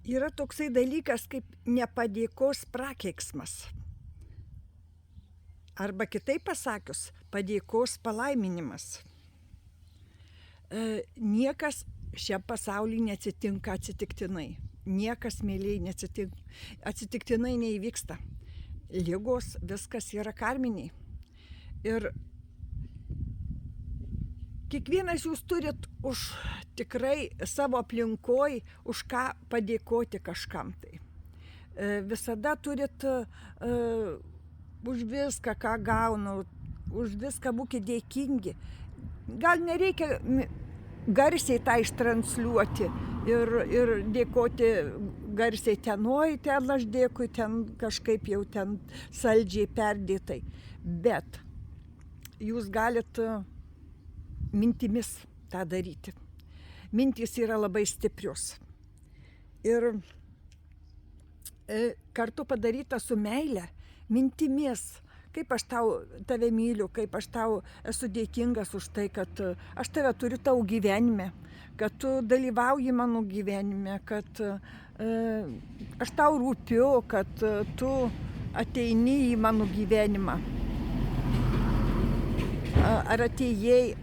Yra toksai dalykas kaip nepadėkos prakeiksmas. Arba kitaip pasakius, padėkos palaiminimas. Niekas šiam pasaulyje neatsitinka atsitiktinai. Niekas, mėlyje, atsitiktinai neįvyksta. Ligos, viskas yra karminiai. Ir kiekvienas jūs turit tikrai savo aplinkoj už ką padėkoti kažkam tai. Visada turit už viską, ką gaunu, už viską būkite dėkingi. Gal nereikia garsiai tą ištransliuoti ir dėkoti garsiai ten, oi, ten aš dėkui, ten kažkaip jau ten saldžiai perdėtai. Bet jūs galit mintimis tą daryti. Mintys yra labai stiprios. Ir kartu padaryta su meile, mintimis, kaip aš tave myliu, kaip aš tau esu dėkingas už tai, kad aš tave turiu tavo gyvenime, kad tu dalyvauji mano gyvenime, kad aš tau rūpiu, kad tu ateini į mano gyvenimą. Ar atėjai,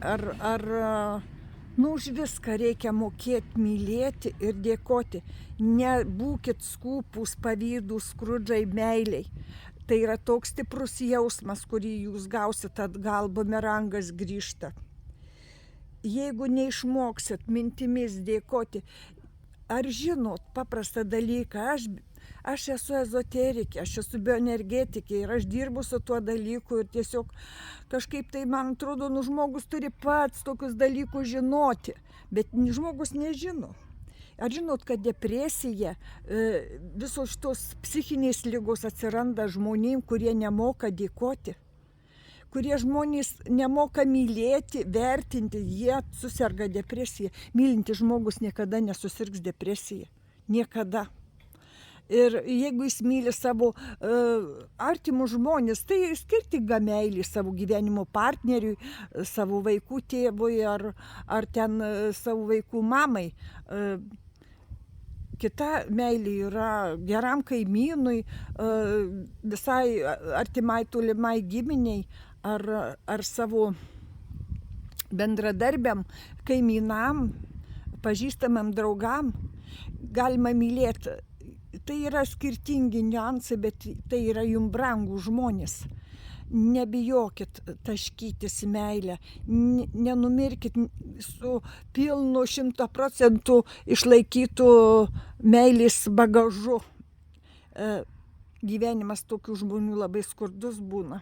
už viską reikia mokėti mylėti ir dėkoti. Nebūkit skūpūs, pavydūs, skrudžai meiliai. Tai yra toks stiprus jausmas, kurį jūs gausit atgal, bumerangas grįžta. Jeigu neišmoksit mintimis dėkoti, ar žinot paprastą dalyką, aš esu ezoterikė, aš esu bioenergetikė ir aš dirbu su tuo dalyku ir tiesiog kažkaip tai man atrodo, žmogus turi pats tokius dalykus žinoti, bet žmogus nežino. Ar žinot, kad depresija, visos šitos psichinės ligos atsiranda žmonėm, kurie nemoka dėkoti, kurie žmonės nemoka mylėti, vertinti, jie suserga depresija. Mylintis žmogus niekada nesusirgs depresija. Niekada. Ir jeigu jis myli savo artimus žmonės, tai skirtinga meilė savo gyvenimo partneriui, savo vaikų tėvui ar ten savo vaikų mamai. Kita meilė yra geram kaimynui, visai artimai tolimai giminiai ar savo bendradarbiam, kaimynam, pažįstamam draugam. Galima mylėti. Tai yra skirtingi niuansai, bet tai yra jums brangūs žmonės. Nebijokit taškytis į meilę, nenumirkit su pilnu 100% išlaikytų meilės bagažu. Gyvenimas tokių žmonių labai skurdus būna.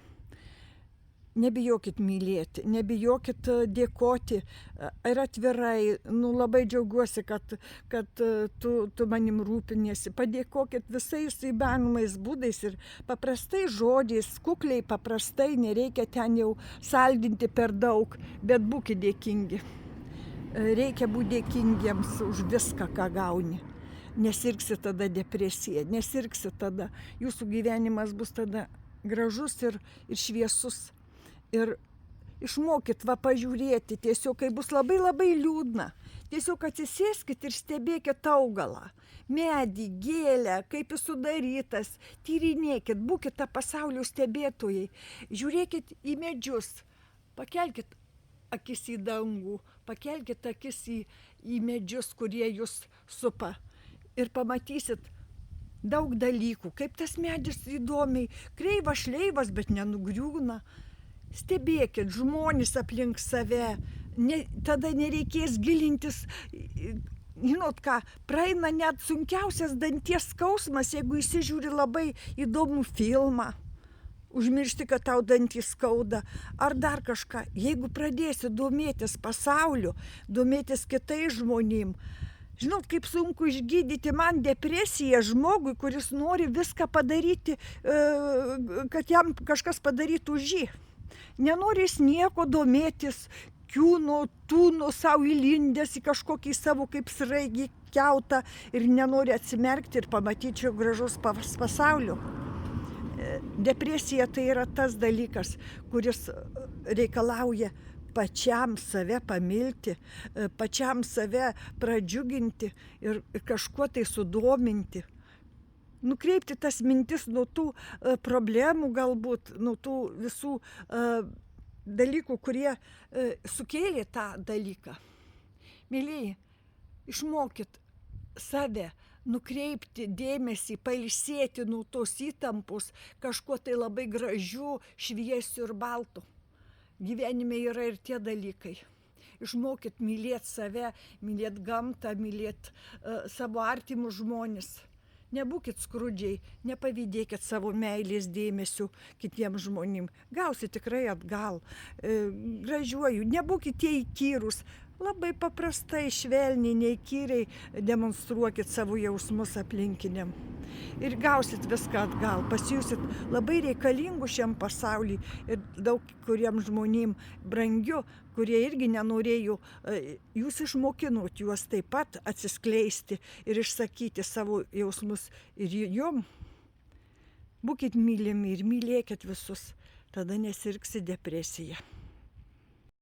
Nebijokit mylėti, nebijokit dėkoti ir atvirai. Labai džiaugiuosi, kad tu manim rūpiniesi. Padėkokit visais įmanomais būdais ir paprastai žodžiais, kukliai paprastai, nereikia ten jau saldinti per daug, bet būkit dėkingi. Reikia būti dėkingiems už viską, ką gauni. Nesirgsi tada depresija, nesirgsi tada. Jūsų gyvenimas bus tada gražus ir šviesus. Ir išmokit pažiūrėti, tiesiog kai bus labai labai liūdna, tiesiog atsisėskit ir stebėkit augalą, medį, gėlę, kaip jis sudarytas, tyrinėkit, būkit tą pasaulio stebėtojai, žiūrėkit į medžius, pakelkit akis į dangų, pakelkit akis į medžius, kurie jūs supa ir pamatysit daug dalykų, kaip tas medis įdomiai, kreivas šleivas, bet nenugriūna. Stebėkit žmonės aplink save, tada nereikės gilintis, žinot ką, praeina net sunkiausias danties skausmas, jeigu įsižiūri labai įdomų filmą, užmiršti, kad tau dantys skauda, ar dar kažką. Jeigu pradėsi domėtis pasauliu, domėtis kitais žmonėm, žinot, kaip sunku išgydyti man depresiją žmogui, kuris nori viską padaryti, kad jam kažkas padarytų už jį. Nenori jis nieko domėtis, kiūno, tūno savo įlindęs į kažkokį savo kaip sraigį kiautą ir nenori atsimerkti ir pamatyti šio gražaus pasaulio. Depresija tai yra tas dalykas, kuris reikalauja pačiam save pamilti, pačiam save pradžiuginti ir kažkuo tai sudominti. Nukreipti tas mintis nuo tų problemų galbūt, nuo tų visų dalykų, kurie sukėlė tą dalyką. Mylėjai, išmokit save nukreipti dėmesį, pailsėti nuo tos įtampos kažkuo tai labai gražiu, šviesiu ir baltu. Gyvenime yra ir tie dalykai. Išmokit mylėti save, mylėti gamtą, mylėti savo artimus žmones. Nebūkit skrudžiai, nepavydėkit savo meilės dėmesiu kitiems žmonėm. Gausit tikrai atgal. Gražiuoju, nebūkit tie įkyrūs. Labai paprastai, švelniai, neįkyriai demonstruokit savo jausmus aplinkiniam. Ir gausit viską atgal. Pasijusit labai reikalingų šiam pasauliui ir daug kuriem žmonėm brangiu, kurie irgi nenorėjo. Jūs išmokinot juos taip pat atsiskleisti ir išsakyti savo jausmus. Ir jum būkit mylimi ir mylėkit visus. Tada nesirgsi depresija.